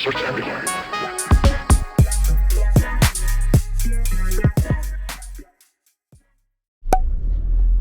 Search everywhere.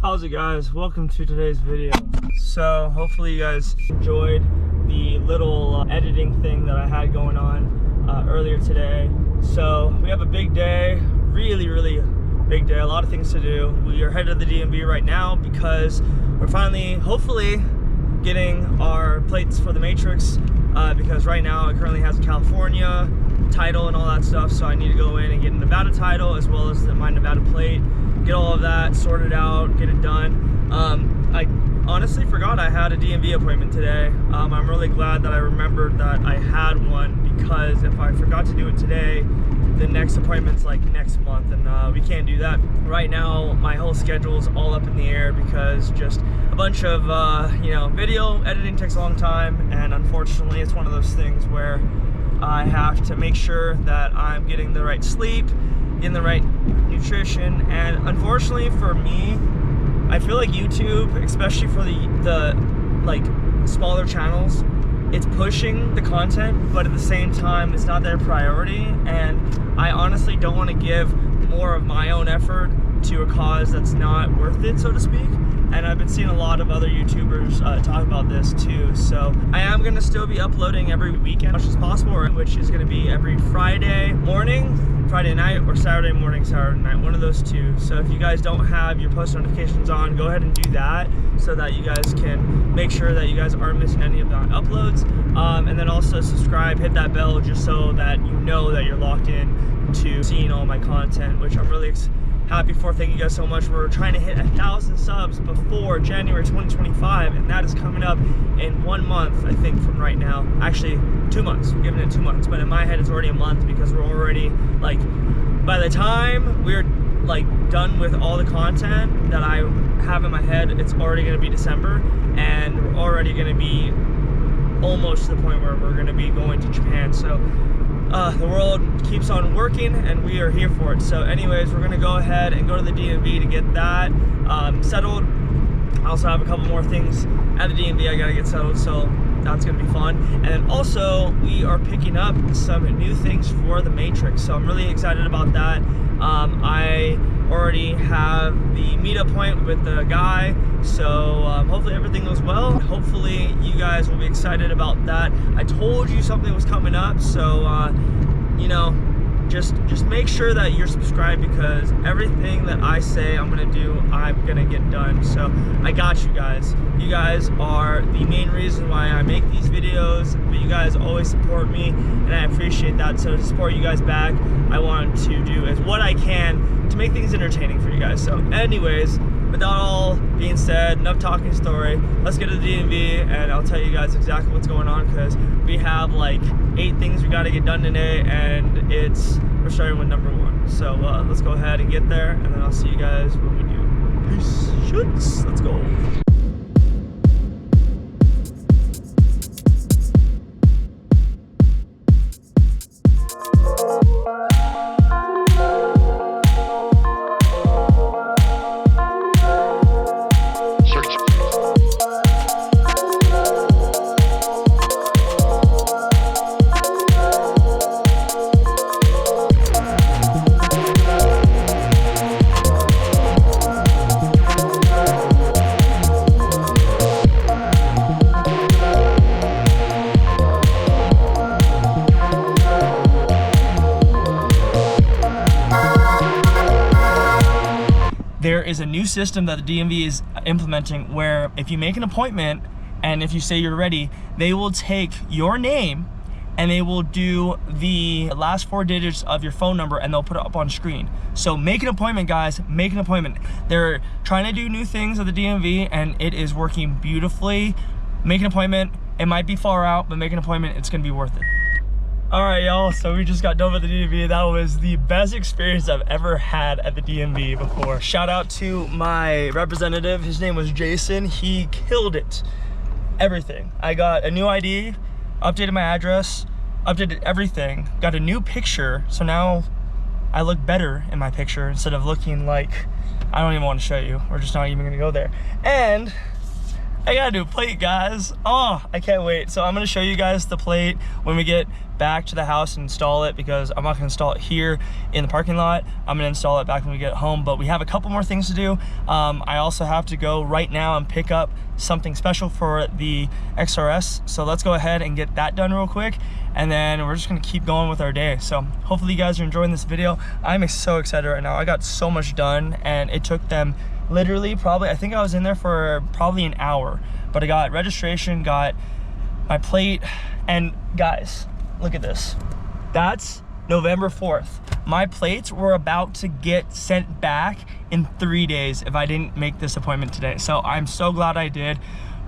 How's it, guys? Welcome to today's video. So hopefully you guys enjoyed the little editing thing that I had going on earlier today. So we have a big day, really big day, a lot of things to do. We are headed to the DMV right now because we're finally, hopefully, getting our plates for the Matrix because right now it currently has a California title and all that stuff, so I need to go in and get a Nevada title as well as my Nevada plate, get all of that sorted out, get it done. I honestly forgot I had a DMV appointment today. I'm really glad that I remembered that I had one, because if I forgot to do it today, the next appointment's like next month, and we can't do that. Right now, my whole schedule's all up in the air because just a bunch of, you know, video editing takes a long time, and unfortunately, it's one of those things where I have to make sure that I'm getting the right sleep, getting the right nutrition, and unfortunately for me, I feel like YouTube, especially for the like smaller channels, it's pushing the content, but at the same time, it's not their priority, and I honestly don't want to give more of my own effort to a cause that's not worth it, so to speak. And I've been seeing a lot of other YouTubers talk about this too. So I am going to still be uploading every weekend as much as possible, which is going to be every Friday morning, Friday night, or Saturday morning, Saturday night, one of those two. So if you guys don't have your post notifications on, go ahead and do that so that you guys can make sure that you guys aren't missing any of the uploads. And then also subscribe, hit that bell, just so that you know that you're locked in to seeing all my content, which I'm really happy for. Thank you guys so much. We're trying to hit 1,000 subs before January 2025, and that is coming up in 1 month, I think, from right now. Actually, 2 months. We're giving it 2 months, but in my head, it's already a month because we're already, like, by the time we're, like, done with all the content that I have in my head, it's already going to be December, and we're already going to be almost to the point where we're going to be going to Japan. So the world keeps on working, and we are here for it. So anyways, we're gonna go ahead and go to the DMV to get that settled. I also have a couple more things at the DMV I gotta get settled, so that's gonna be fun. And then also, we are picking up some new things for the Matrix, so I'm really excited about that. I already have the meetup point with the guy, so hopefully everything goes well. Hopefully you guys will be excited about that. I told you something was coming up, so you know, just make sure that you're subscribed, because everything that I say I'm gonna do, I'm gonna get done. So I got you guys. You guys are the main reason why I make these videos, but you guys always support me, and I appreciate that. So to support you guys back, I want to do as what I can to make things entertaining for you guys. So anyways, with that all being said, enough talking story, let's get to the DMV and I'll tell you guys exactly what's going on, because we have like 8 things we got to get done today, and we're starting with number 1. So let's go ahead and get there, and then I'll see you guys when we do. Peace. Shoots. Let's go. There is a new system that the DMV is implementing where if you make an appointment and if you say you're ready, they will take your name and they will do the last 4 digits of your phone number and they'll put it up on screen. So make an appointment, guys, make an appointment. They're trying to do new things at the DMV and it is working beautifully. Make an appointment. It might be far out, but make an appointment. It's gonna be worth it. All right, y'all, so we just got done with the DMV. That was the best experience I've ever had at the DMV before. Shout out to my representative. His name was Jason. He killed it. Everything. I got a new ID, updated my address, updated everything, got a new picture. So now I look better in my picture instead of looking like, I don't even want to show you. We're just not even gonna go there. And I got a new plate, guys. Oh, I can't wait. So I'm gonna show you guys the plate when we get back to the house and install it, because I'm not gonna install it here in the parking lot. I'm gonna install it back when we get home, but we have a couple more things to do. I also have to go right now and pick up something special for the XRS. So let's go ahead and get that done real quick, and then we're just gonna keep going with our day. So hopefully you guys are enjoying this video. I'm so excited right now. I got so much done, and it took them literally probably, I think I was in there for probably an hour, but I got registration, got my plate, and guys, look at this. That's November 4th. My plates were about to get sent back in 3 days if I didn't make this appointment today. So I'm so glad I did.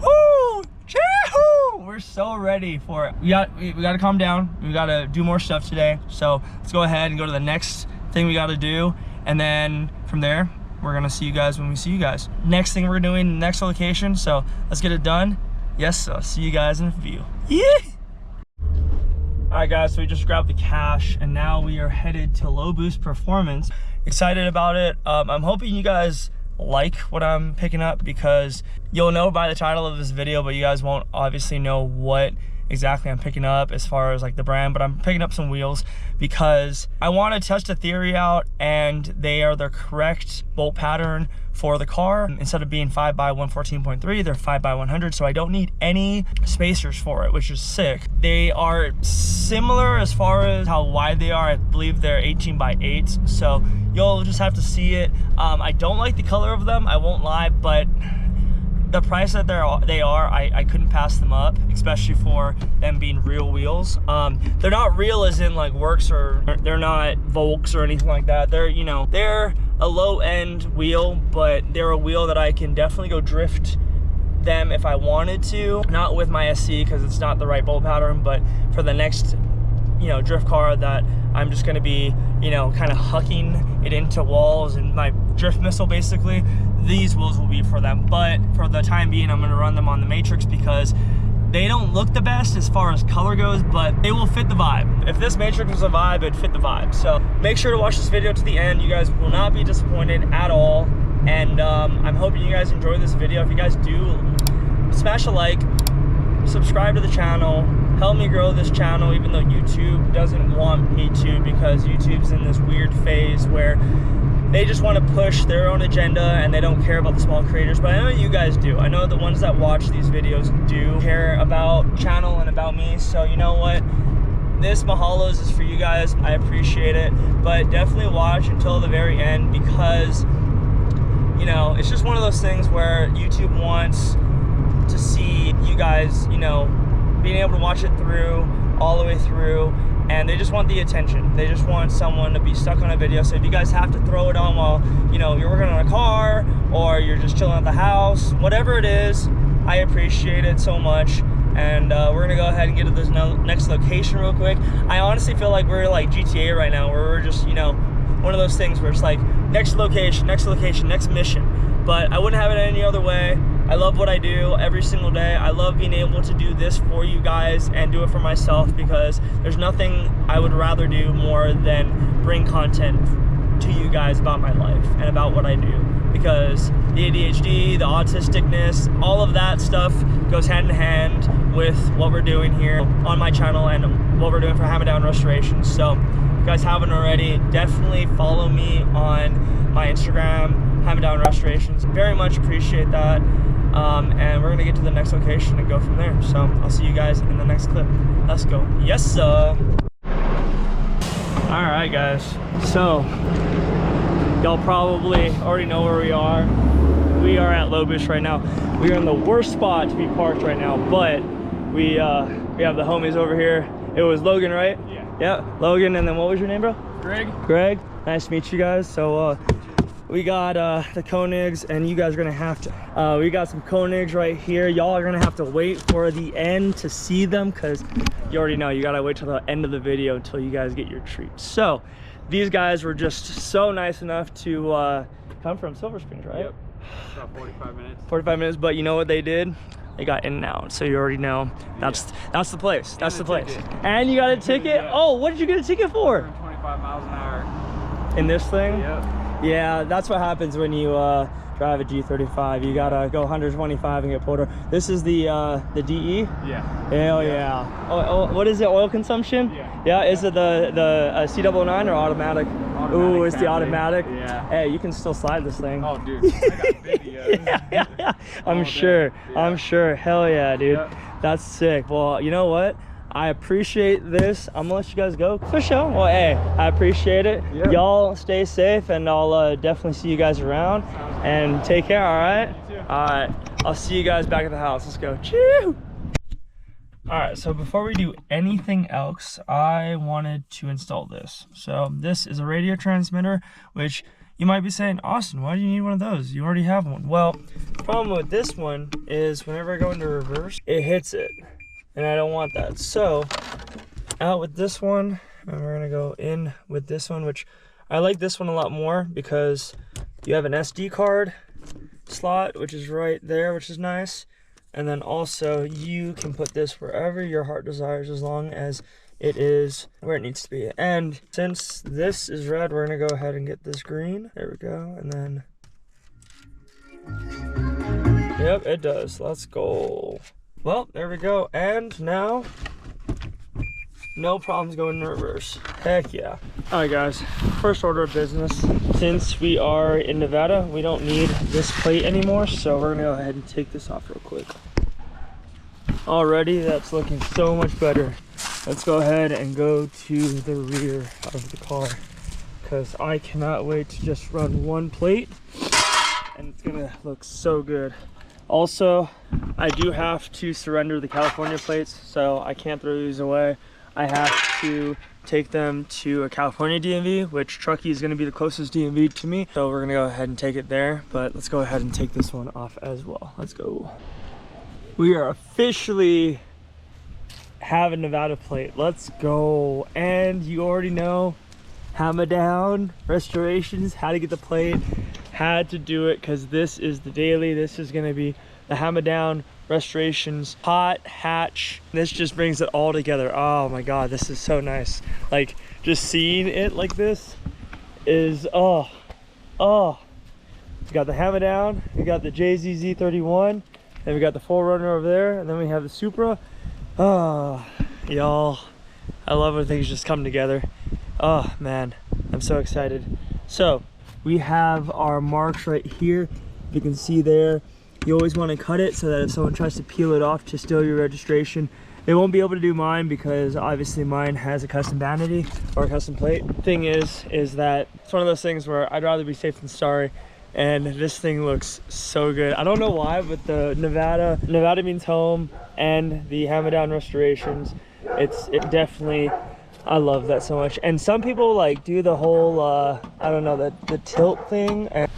Woo! Chee-hoo! We're so ready for it. We got to calm down. We got to do more stuff today. So let's go ahead and go to the next thing we got to do, and then from there, we're gonna see you guys when we see you guys. Next thing we're doing, next location, so let's get it done. Yes, I'll see you guys in a few. Yeah! All right, guys, so we just grabbed the cash, and now we are headed to Low Boost Performance. Excited about it. I'm hoping you guys like what I'm picking up, because you'll know by the title of this video, but you guys won't obviously know what exactly I'm picking up as far as like the brand. But I'm picking up some wheels because I want to test a theory out, and they are the correct bolt pattern for the car. Instead of being 5x114.3, they're 5x100, so I don't need any spacers for it, which is sick. They are similar as far as how wide they are. I believe they're 18x8s, so you'll just have to see it. I don't like the color of them, I won't lie, but the price that they are, I couldn't pass them up, especially for them being real wheels. They're not real as in like works, or they're not Volks or anything like that. They're, you know, they're a low-end wheel, but they're a wheel that I can definitely go drift them if I wanted to. Not with my SC, because it's not the right bolt pattern, but for the next, you know, drift car that I'm just gonna be, you know, kind of hucking it into walls and my drift missile basically, these wheels will be for them. But for the time being, I'm gonna run them on the Matrix, because they don't look the best as far as color goes, but they will fit the vibe. If this Matrix was a vibe, it'd fit the vibe. So make sure to watch this video to the end. You guys will not be disappointed at all. And I'm hoping you guys enjoy this video. If you guys do, smash a like, subscribe to the channel, help me grow this channel, even though YouTube doesn't want me to, because YouTube's in this weird phase where they just want to push their own agenda and they don't care about the small creators. But I know you guys do. I know the ones that watch these videos do care about channel and about me. So you know what? This Mahalos is for you guys. I appreciate it. But definitely watch until the very end, because, you know, it's just one of those things where YouTube wants to see you guys, you know, being able to watch it through, all the way through, and they just want the attention. They just want someone to be stuck on a video. So if you guys have to throw it on while, you know, you're working on a car, or you're just chilling at the house, whatever it is, I appreciate it so much. And we're gonna go ahead and get to this next location real quick. I honestly feel like we're like GTA right now, where we're just, you know, one of those things where it's like next location, next mission. But I wouldn't have it any other way. I love what I do every single day. I love being able to do this for you guys and do it for myself, because there's nothing I would rather do more than bring content to you guys about my life and about what I do. Because the ADHD, the autisticness, all of that stuff goes hand in hand with what we're doing here on my channel and what we're doing for Hammer Down Restoration. So if you guys haven't already, definitely follow me on my Instagram, Hammer Down Restorations. Very much appreciate that. And we're gonna get to the next location and go from there. So I'll see you guys in the next clip. Let's go. Yes, sir. All right, guys. So y'all probably already know where we are. We are at Low Boost right now. We are in the worst spot to be parked right now, but we have the homies over here. It was Logan, right? Yeah. Yeah, Logan, and then what was your name, bro? Greg. Greg. Nice to meet you guys. So we got the KONIGS, and you guys are gonna have to, we got some KONIGS right here. Y'all are gonna have to wait for the end to see them, because you already know you gotta wait till the end of the video until you guys get your treat. So these guys were just so nice enough to come from Silver Springs, right? Yep. About 45 minutes. 45 minutes, but you know what they did? They got in and out, so you already know that's the place. That's the place. And you got a ticket? Yeah. Oh, what did you get a ticket for? 25 miles an hour. In this thing? Yep. Yeah, that's what happens when you drive a G35. You gotta go 125 and get pulled over. This is the DE? Yeah. Hell yeah. Oh, what is it, oil consumption? Yeah. Yeah, is it the C999 or automatic? Ooh, it's the automatic. Yeah. Hey, you can still slide this thing. Oh, dude, I got videos. Yeah. I'm sure. Yeah. I'm sure. Hell yeah, dude. Yeah. That's sick. Well, you know what? I appreciate this. I'm gonna let you guys go for sure. Well, hey, I appreciate it. Yeah. Y'all stay safe, and I'll definitely see you guys around. And take care. All right. All right. I'll see you guys back at the house. Let's go. Choo! All right. So before we do anything else, I wanted to install this. So this is a radio transmitter, which you might be saying, Austin, why do you need one of those? You already have one. Well, the problem with this one is whenever I go into reverse, it hits it. And I don't want that. So out with this one, and we're gonna go in with this one, which I like this one a lot more because you have an SD card slot, which is right there, which is nice. And then also you can put this wherever your heart desires, as long as it is where it needs to be. And since this is red, we're gonna go ahead and get this green. There we go. And then, yep, it does. Let's go. Well, there we go. And now, no problems going in reverse. Heck yeah. All right, guys, first order of business. Since we are in Nevada, we don't need this plate anymore, so we're gonna go ahead and take this off real quick. Already, that's looking so much better. Let's go ahead and go to the rear of the car, because I cannot wait to just run one plate, and it's gonna look so good. Also, I do have to surrender the California plates, so I can't throw these away. I have to take them to a California DMV, which Truckee is going to be the closest DMV to me. So we're going to go ahead and take it there, but let's go ahead and take this one off as well. Let's go. We are officially have a Nevada plate. Let's go. And you already know, hammer down, restorations, how to get the plate. Had to do it because this is the daily. This is going to be the hammer down restorations hot hatch. This just brings it all together. Oh my god, this is so nice. Like, just seeing it like this is we got the hammer down, we got the JZZ31, then we got the 4Runner over there, and then we have the Supra. Oh y'all, I love when things just come together. Oh man, I'm so excited. So we have our marks right here. You can see there. You always want to cut it so that if someone tries to peel it off to steal your registration, they won't be able to do mine, because obviously mine has a custom vanity or a custom plate. Thing is that it's one of those things where I'd rather be safe than sorry, and this thing looks so good. I don't know why, but the Nevada means home, and the hammer down restorations, it definitely, I love that so much. And some people like do the whole I don't know, the tilt thing, and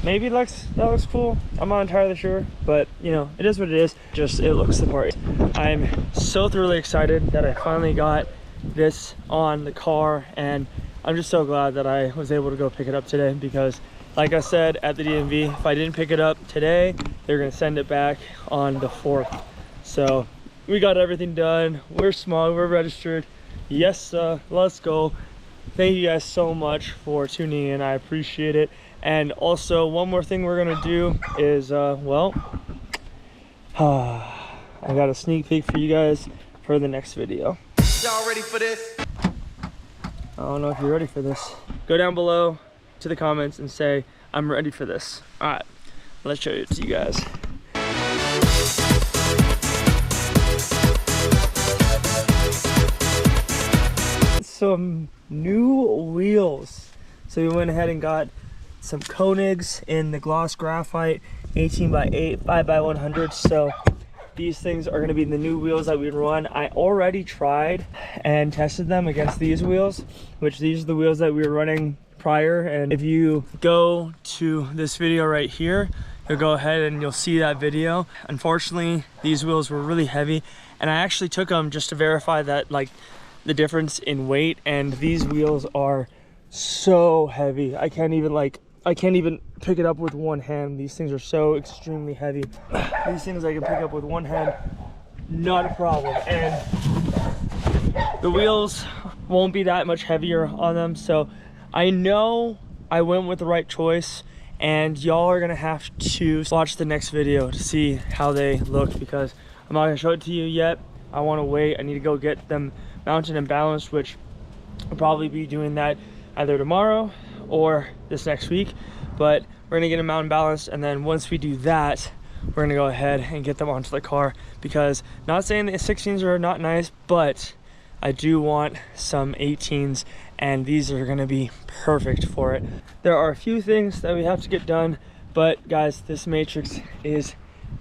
maybe that looks cool. I'm not entirely sure, but you know, it is what it is. Just, it looks the part. I'm so thoroughly excited that I finally got this on the car, and I'm just so glad that I was able to go pick it up today, because like I said at the DMV, if I didn't pick it up today, they're gonna send it back on the 4th. So we got everything done. We're small, we're registered. Yes, let's go. Thank you guys so much for tuning in. I appreciate it. And also, one more thing we're gonna do is, well, I got a sneak peek for you guys for the next video. Y'all ready for this? I don't know if you're ready for this. Go down below to the comments and say, I'm ready for this. All right, let's show it to you guys. Some new wheels. So we went ahead and got some KONIGS in the gloss graphite 18x8 5x100. So these things are going to be the new wheels that we run. I already tried and tested them against these wheels, which these are the wheels that we were running prior. And if you go to this video right here, you'll go ahead and you'll see that video. Unfortunately, these wheels were really heavy, and I actually took them just to verify that, like, the difference in weight, and these wheels are so heavy. I can't even pick it up with one hand. These things are so extremely heavy. These things I can pick up with one hand, not a problem. And the wheels won't be that much heavier on them. So I know I went with the right choice, and y'all are gonna have to watch the next video to see how they look, because I'm not gonna show it to you yet. I want to wait. I need to go get them mounted and balanced, which I'll probably be doing that either tomorrow or this next week. But we're gonna get them mounted and balanced, and then once we do that, we're gonna go ahead and get them onto the car, because not saying the 16s are not nice, but I do want some 18s, and these are gonna be perfect for it. There are a few things that we have to get done, but guys, this matrix is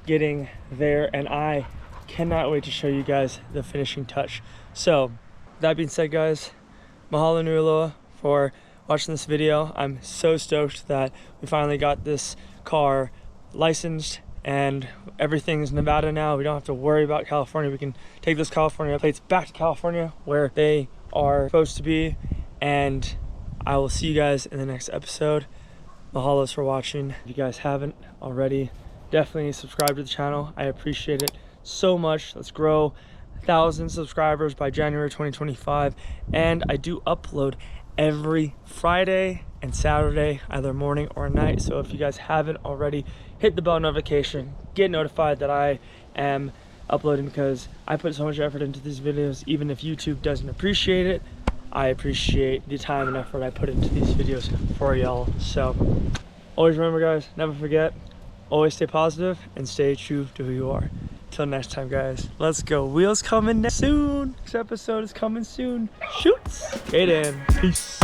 getting there, and I cannot wait to show you guys the finishing touch. So that being said, guys, mahalo nui loa for watching this video. I'm so stoked that we finally got this car licensed, and everything's Nevada now. We don't have to worry about California. We can take those California plates back to California where they are supposed to be. And I will see you guys in the next episode. Mahalos for watching. If you guys haven't already, definitely subscribe to the channel. I appreciate it so much. Let's grow 1,000 subscribers by January 2025. And I do upload every Friday and Saturday, either morning or night. So if you guys haven't already, hit the bell notification, get notified that I am uploading, because I put so much effort into these videos. Even if YouTube doesn't appreciate it, I appreciate the time and effort I put into these videos for y'all. So always remember, guys, never forget, always stay positive and stay true to who you are. Till next time, guys, let's go. Wheels coming soon. Next episode is coming soon. Shoots. Okay then. Peace.